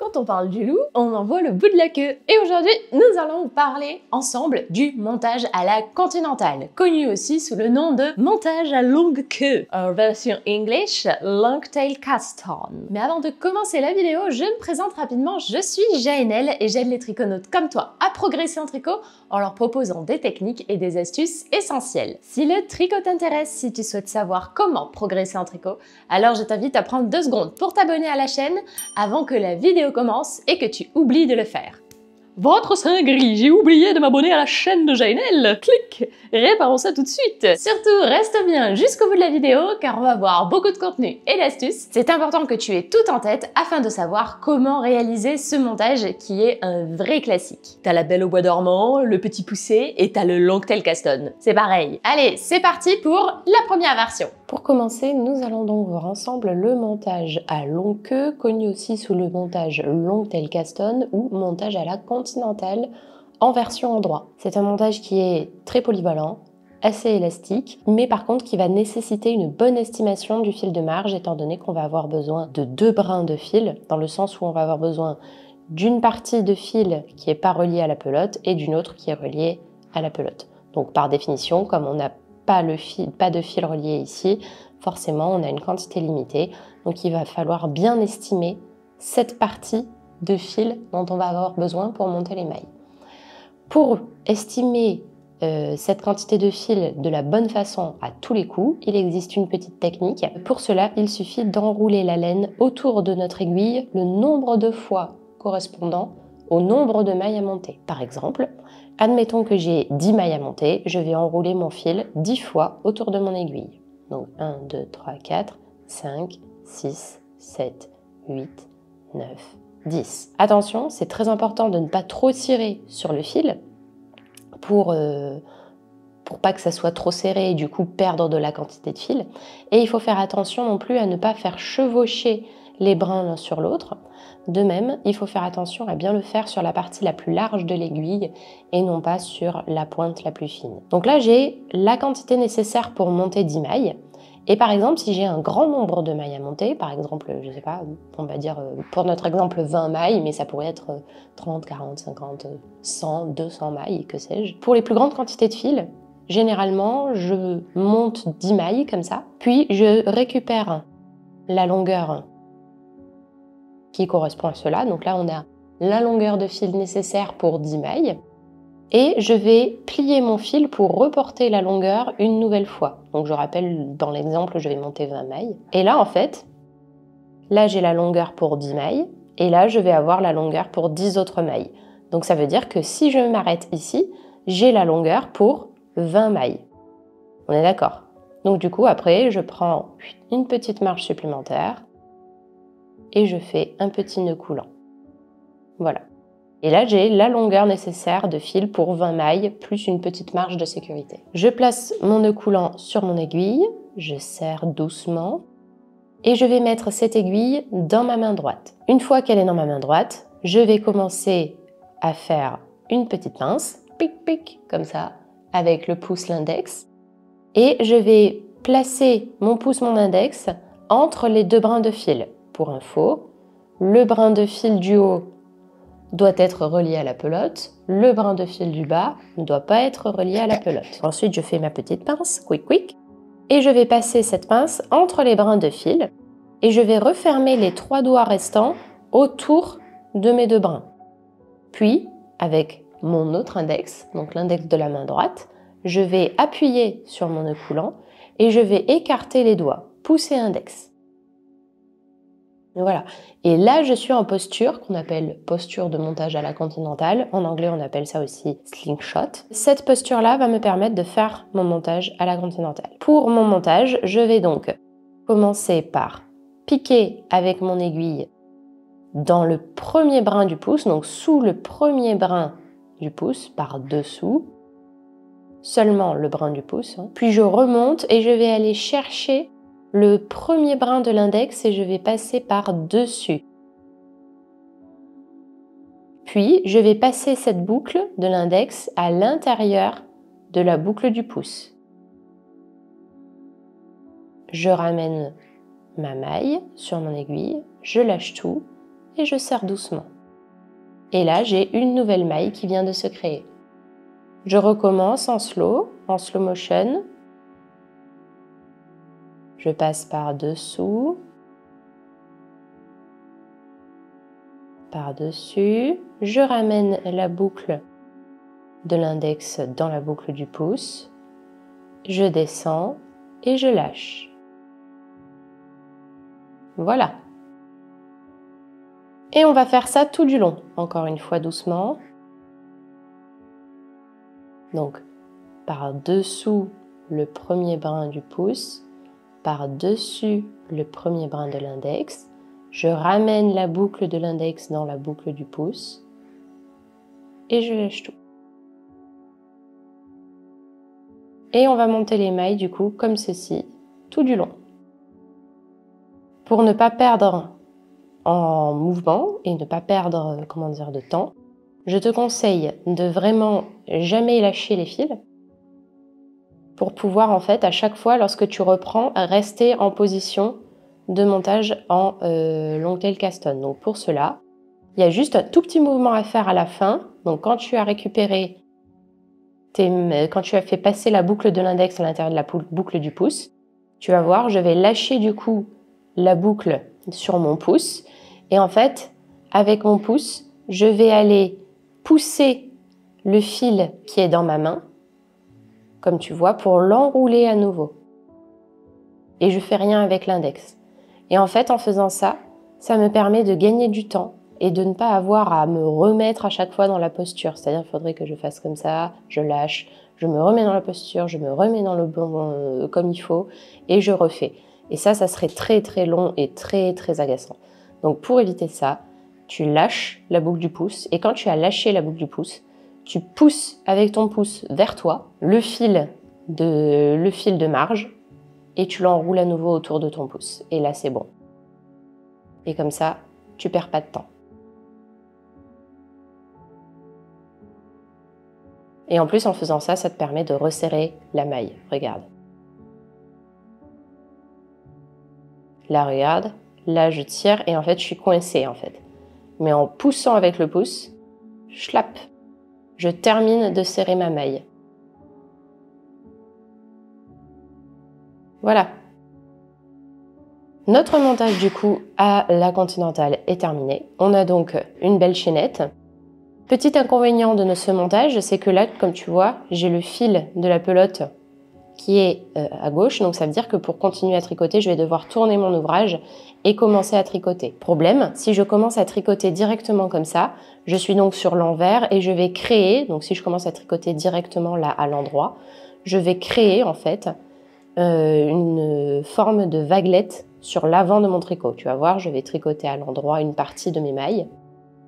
Quand on parle du loup, on en voit le bout de la queue. Et aujourd'hui, nous allons parler ensemble du montage à la continentale, connu aussi sous le nom de montage à longue queue, en version English, long tail cast on. Mais avant de commencer la vidéo, je me présente rapidement, je suis Jaënel et j'aide les triconautes comme toi à progresser en tricot en leur proposant des techniques et des astuces essentielles. Si le tricot t'intéresse, si tu souhaites savoir comment progresser en tricot, alors je t'invite à prendre 2 secondes pour t'abonner à la chaîne avant que la vidéo commence et que tu oublies de le faire. Votre sein gris, j'ai oublié de m'abonner à la chaîne de Jaënel. Clic. Réparons ça tout de suite. Surtout, reste bien jusqu'au bout de la vidéo car on va voir beaucoup de contenu et d'astuces. C'est important que tu aies tout en tête afin de savoir comment réaliser ce montage qui est un vrai classique. T'as la Belle au bois dormant, le petit poussé et t'as le long tail cast on. C'est pareil. Allez, c'est parti pour la première version. Pour commencer, nous allons donc voir ensemble le montage à longue queue, connu aussi sous le montage long tail cast on ou montage à la continentale en version endroit. C'est un montage qui est très polyvalent, assez élastique, mais par contre qui va nécessiter une bonne estimation du fil de marge étant donné qu'on va avoir besoin de 2 brins de fil, dans le sens où on va avoir besoin d'une partie de fil qui n'est pas reliée à la pelote et d'une autre qui est reliée à la pelote. Donc par définition, comme on n'a pas de fil relié ici, forcément on a une quantité limitée, donc il va falloir bien estimer cette partie de fil dont on va avoir besoin pour monter les mailles. Pour estimer cette quantité de fil de la bonne façon à tous les coups, il existe une petite technique. Pour cela, il suffit d'enrouler la laine autour de notre aiguille le nombre de fois correspondant au nombre de mailles à monter. Par exemple, admettons que j'ai 10 mailles à monter, je vais enrouler mon fil 10 fois autour de mon aiguille. Donc 1, 2, 3, 4, 5, 6, 7, 8, 9, 10. Attention, c'est très important de ne pas trop tirer sur le fil pour pas que ça soit trop serré et du coup perdre de la quantité de fil. Et il faut faire attention non plus à ne pas faire chevaucher les brins l'un sur l'autre. De même, il faut faire attention à bien le faire sur la partie la plus large de l'aiguille et non pas sur la pointe la plus fine. Donc là, j'ai la quantité nécessaire pour monter 10 mailles. Et par exemple, si j'ai un grand nombre de mailles à monter, par exemple, je sais pas, on va dire pour notre exemple 20 mailles, mais ça pourrait être 30, 40, 50, 100, 200 mailles, que sais-je. Pour les plus grandes quantités de fil, généralement, je monte 10 mailles comme ça, puis je récupère la longueur qui correspond à cela. Donc là, on a la longueur de fil nécessaire pour 10 mailles. Et je vais plier mon fil pour reporter la longueur une nouvelle fois. Donc je rappelle, dans l'exemple, je vais monter 20 mailles. Et là, en fait, là, j'ai la longueur pour 10 mailles. Et là, je vais avoir la longueur pour 10 autres mailles. Donc ça veut dire que si je m'arrête ici, j'ai la longueur pour 20 mailles. On est d'accord? Donc du coup, après, je prends une petite marge supplémentaire et je fais un petit nœud coulant. Voilà. Et là, j'ai la longueur nécessaire de fil pour 20 mailles, plus une petite marge de sécurité. Je place mon nœud coulant sur mon aiguille, je serre doucement, et je vais mettre cette aiguille dans ma main droite. Une fois qu'elle est dans ma main droite, je vais commencer à faire une petite pince, pic pic, comme ça, avec le pouce, l'index, et je vais placer mon pouce, mon index, entre les 2 brins de fil. Pour info, le brin de fil du haut doit être relié à la pelote, le brin de fil du bas ne doit pas être relié à la pelote. Ensuite, je fais ma petite pince, quick quick, et je vais passer cette pince entre les brins de fil et je vais refermer les 3 doigts restants autour de mes 2 brins. Puis, avec mon autre index, donc l'index de la main droite, je vais appuyer sur mon nœud coulant et je vais écarter les doigts, pouce et index. Voilà. Et là, je suis en posture qu'on appelle posture de montage à la continentale. En anglais, on appelle ça aussi slingshot. Cette posture-là va me permettre de faire mon montage à la continentale. Pour mon montage, je vais donc commencer par piquer avec mon aiguille dans le premier brin du pouce, donc sous le premier brin du pouce, par dessous, seulement le brin du pouce. Puis je remonte et je vais aller chercher le premier brin de l'index et je vais passer par dessus. Puis, je vais passer cette boucle de l'index à l'intérieur de la boucle du pouce. Je ramène ma maille sur mon aiguille, je lâche tout et je serre doucement. Et là, j'ai une nouvelle maille qui vient de se créer. Je recommence en slow motion. Je passe par-dessous, par-dessus. Je ramène la boucle de l'index dans la boucle du pouce. Je descends et je lâche. Voilà. Et on va faire ça tout du long, encore une fois doucement. Donc, par-dessous le premier brin du pouce, par-dessus le premier brin de l'index, je ramène la boucle de l'index dans la boucle du pouce et je lâche tout. Et on va monter les mailles du coup comme ceci, tout du long. Pour ne pas perdre en mouvement et ne pas perdre, de temps, je te conseille de vraiment jamais lâcher les fils pour pouvoir en fait à chaque fois lorsque tu reprends rester en position de montage en long tail caston. Donc pour cela, il y a juste un tout petit mouvement à faire à la fin. Donc quand tu as récupéré, quand tu as fait passer la boucle de l'index à l'intérieur de la boucle du pouce, tu vas voir, je vais lâcher du coup la boucle sur mon pouce et en fait avec mon pouce, je vais aller pousser le fil qui est dans ma main, comme tu vois, pour l'enrouler à nouveau. Et je fais rien avec l'index. Et en fait, en faisant ça, ça me permet de gagner du temps et de ne pas avoir à me remettre à chaque fois dans la posture. C'est-à-dire qu'il faudrait que je fasse comme ça, je lâche, je me remets dans la posture, je me remets dans le bon comme il faut et je refais. Et ça serait très très long et très très agaçant. Donc pour éviter ça, tu lâches la boucle du pouce et quand tu as lâché la boucle du pouce, tu pousses avec ton pouce vers toi le fil de marge et tu l'enroules à nouveau autour de ton pouce. Et là, c'est bon. Et comme ça, tu perds pas de temps. Et en plus, en faisant ça, ça te permet de resserrer la maille. Regarde. Là, regarde. Là, je tire et en fait, je suis coincée en fait. Mais en poussant avec le pouce, schlap, je termine de serrer ma maille. Voilà. Notre montage du coup à la continentale est terminé. On a donc une belle chaînette. Petit inconvénient de ce montage, c'est que là, comme tu vois, j'ai le fil de la pelote qui est à gauche. Donc ça veut dire que pour continuer à tricoter, je vais devoir tourner mon ouvrage et commencer à tricoter. Problème, si je commence à tricoter directement comme ça, je suis donc sur l'envers et je vais créer, donc si je commence à tricoter directement là à l'endroit, je vais créer en fait une forme de vaguelette sur l'avant de mon tricot. Tu vas voir, je vais tricoter à l'endroit une partie de mes mailles.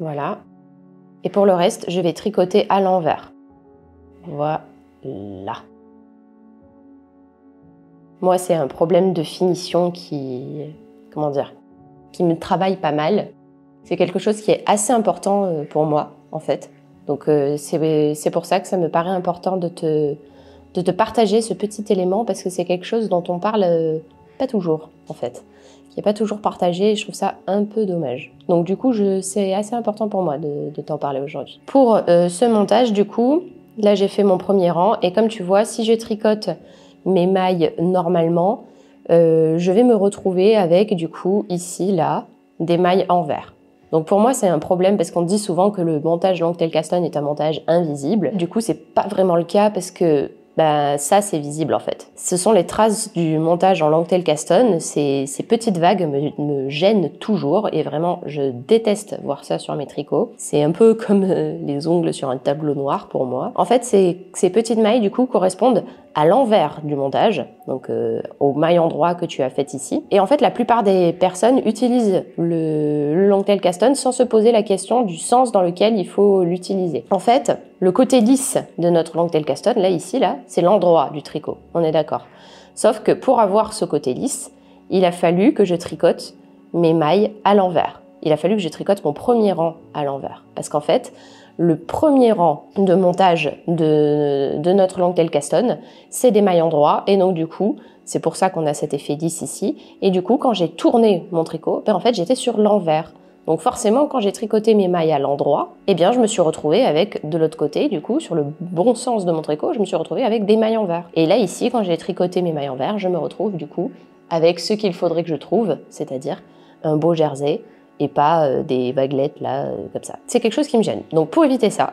Voilà. Et pour le reste, je vais tricoter à l'envers. Voilà. Moi, c'est un problème de finition qui me travaille pas mal. C'est quelque chose qui est assez important pour moi, en fait. Donc, c'est pour ça que ça me paraît important de te partager ce petit élément parce que c'est quelque chose dont on parle pas toujours, en fait. Qui n'est pas toujours partagé et je trouve ça un peu dommage. Donc, du coup, c'est assez important pour moi de t'en parler aujourd'hui. Pour ce montage, du coup, là, j'ai fait mon premier rang et comme tu vois, si je tricote mes mailles normalement, je vais me retrouver avec du coup ici, là, des mailles envers. Donc pour moi c'est un problème parce qu'on dit souvent que le montage long tail caston est un montage invisible. Du coup c'est pas vraiment le cas parce que ça c'est visible en fait. Ce sont les traces du montage en long tail caston, ces petites vagues me gênent toujours et vraiment je déteste voir ça sur mes tricots. C'est un peu comme les ongles sur un tableau noir pour moi. En fait ces petites mailles du coup correspondent à l'envers du montage, donc au maille endroit que tu as fait ici. Et en fait la plupart des personnes utilisent le long tail caston sans se poser la question du sens dans lequel il faut l'utiliser. En fait, le côté lisse de notre long tail caston, là, ici, là, c'est l'endroit du tricot, on est d'accord. Sauf que pour avoir ce côté lisse, il a fallu que je tricote mes mailles à l'envers. Il a fallu que je tricote mon premier rang à l'envers. Parce qu'en fait, le premier rang de montage de notre long tail caston, c'est des mailles endroits. Et donc du coup, c'est pour ça qu'on a cet effet lisse ici. Et du coup, quand j'ai tourné mon tricot, en fait, j'étais sur l'envers Donc forcément, quand j'ai tricoté mes mailles à l'endroit, eh bien je me suis retrouvée avec, de l'autre côté, du coup, sur le bon sens de mon tricot, je me suis retrouvée avec des mailles envers. Et là, ici, quand j'ai tricoté mes mailles envers, je me retrouve, du coup, avec ce qu'il faudrait que je trouve, c'est-à-dire un beau jersey, et pas des vaguelettes, là, comme ça. C'est quelque chose qui me gêne. Donc pour éviter ça,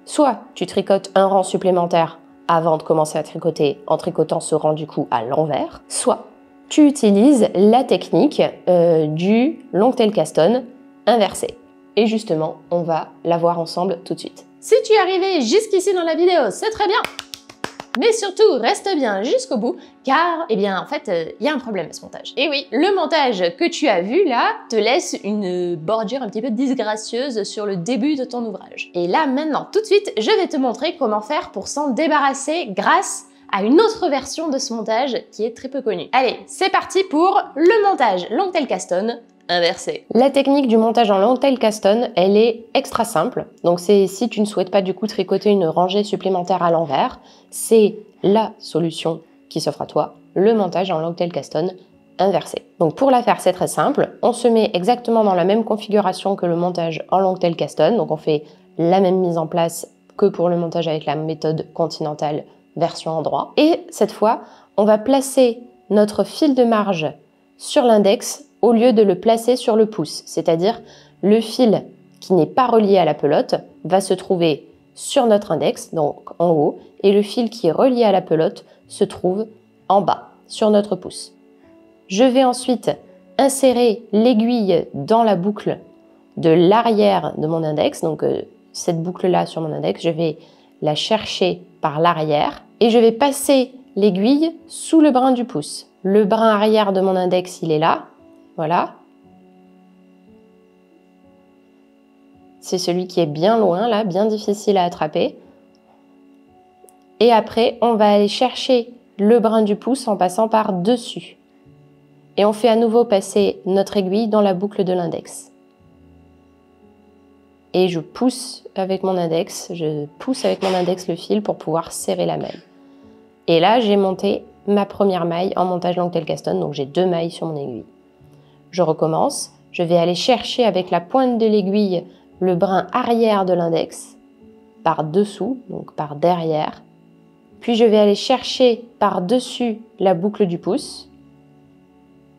soit tu tricotes un rang supplémentaire avant de commencer à tricoter, en tricotant ce rang, du coup, à l'envers, soit tu utilises la technique du long tail caston inversé. Et justement, on va la voir ensemble tout de suite. Si tu es arrivé jusqu'ici dans la vidéo, c'est très bien. Mais surtout, reste bien jusqu'au bout, car, eh bien, en fait, il y a un problème à ce montage. Et oui, le montage que tu as vu là te laisse une bordure un petit peu disgracieuse sur le début de ton ouvrage. Et là, maintenant, tout de suite, je vais te montrer comment faire pour s'en débarrasser grâce à une autre version de ce montage qui est très peu connue. Allez, c'est parti pour le montage long tail caston inversé. La technique du montage en long tail caston, elle est extra simple. Donc c'est si tu ne souhaites pas du coup tricoter une rangée supplémentaire à l'envers, c'est la solution qui s'offre à toi, le montage en long tail caston inversé. Donc pour la faire, c'est très simple. On se met exactement dans la même configuration que le montage en long tail caston. Donc on fait la même mise en place que pour le montage avec la méthode continentale version endroit. Et cette fois, on va placer notre fil de marge sur l'index au lieu de le placer sur le pouce. C'est-à-dire le fil qui n'est pas relié à la pelote va se trouver sur notre index, donc en haut, et le fil qui est relié à la pelote se trouve en bas, sur notre pouce. Je vais ensuite insérer l'aiguille dans la boucle de l'arrière de mon index, donc cette boucle-là sur mon index, je vais la chercher par l'arrière et je vais passer l'aiguille sous le brin du pouce. Le brin arrière de mon index, il est là, voilà. C'est celui qui est bien loin, là, bien difficile à attraper. Et après, on va aller chercher le brin du pouce en passant par dessus. Et on fait à nouveau passer notre aiguille dans la boucle de l'index. Et je pousse avec mon index le fil pour pouvoir serrer la maille. Et là, j'ai monté ma première maille en montage long tail caston, donc j'ai 2 mailles sur mon aiguille. Je recommence, je vais aller chercher avec la pointe de l'aiguille le brin arrière de l'index, par dessous, donc par derrière. Puis je vais aller chercher par-dessus la boucle du pouce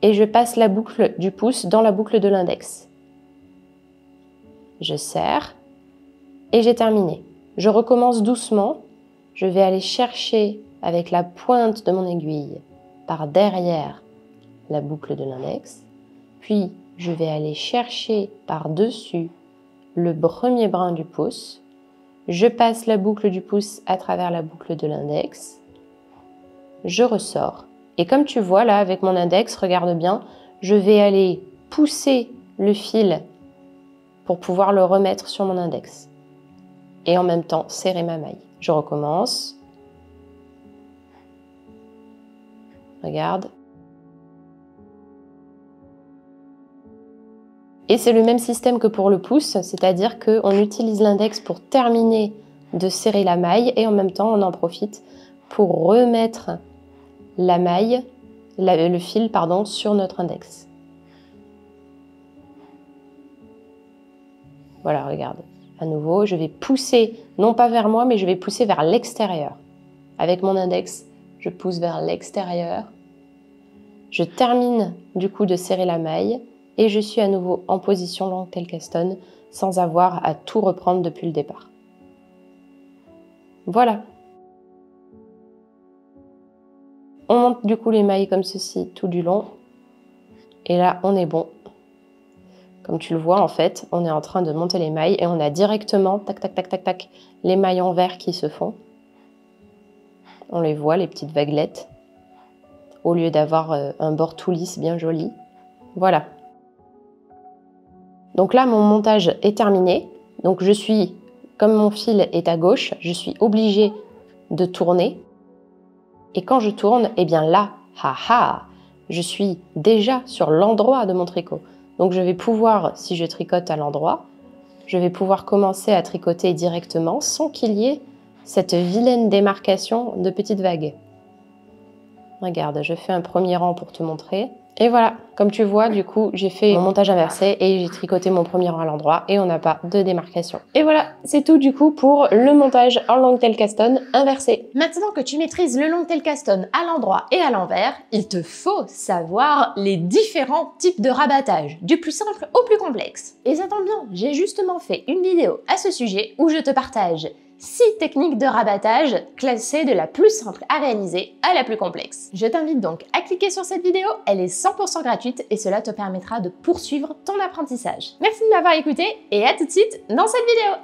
et je passe la boucle du pouce dans la boucle de l'index. Je serre et j'ai terminé. Je recommence doucement, je vais aller chercher avec la pointe de mon aiguille par derrière la boucle de l'index, puis je vais aller chercher par-dessus le premier brin du pouce, je passe la boucle du pouce à travers la boucle de l'index, je ressors. Et comme tu vois là avec mon index, regarde bien, je vais aller pousser le fil pour pouvoir le remettre sur mon index. Et en même temps, serrer ma maille. Je recommence. Regarde. Et c'est le même système que pour le pouce, c'est-à-dire qu'on utilise l'index pour terminer de serrer la maille et en même temps on en profite pour remettre la maille, le fil pardon, sur notre index. Voilà, regarde. À nouveau, je vais pousser, non pas vers moi, mais je vais pousser vers l'extérieur. Avec mon index, je pousse vers l'extérieur. Je termine du coup de serrer la maille et je suis à nouveau en position long tail caston sans avoir à tout reprendre depuis le départ. Voilà. On monte du coup les mailles comme ceci tout du long. Et là, on est bon. Comme tu le vois, en fait, on est en train de monter les mailles et on a directement, tac, tac, tac, tac, tac, les mailles en vert qui se font. On les voit, les petites vaguelettes, au lieu d'avoir un bord tout lisse, bien joli. Voilà. Donc là, mon montage est terminé. Donc je suis, comme mon fil est à gauche, je suis obligée de tourner. Et quand je tourne, eh bien là, haha, je suis déjà sur l'endroit de mon tricot. Donc je vais pouvoir, si je tricote à l'endroit, je vais pouvoir commencer à tricoter directement sans qu'il y ait cette vilaine démarcation de petites vagues. Regarde, je fais un premier rang pour te montrer. Et voilà, comme tu vois, du coup, j'ai fait mon montage inversé et j'ai tricoté mon premier rang à l'endroit et on n'a pas de démarcation. Et voilà, c'est tout du coup pour le montage en long tail caston inversé. Maintenant que tu maîtrises le long tail caston à l'endroit et à l'envers, il te faut savoir les différents types de rabattage, du plus simple au plus complexe. Et ça tombe bien, j'ai justement fait une vidéo à ce sujet où je te partage 6 techniques de rabattage classées de la plus simple à réaliser à la plus complexe. Je t'invite donc à cliquer sur cette vidéo, elle est 100% gratuite et cela te permettra de poursuivre ton apprentissage. Merci de m'avoir écouté et à tout de suite dans cette vidéo.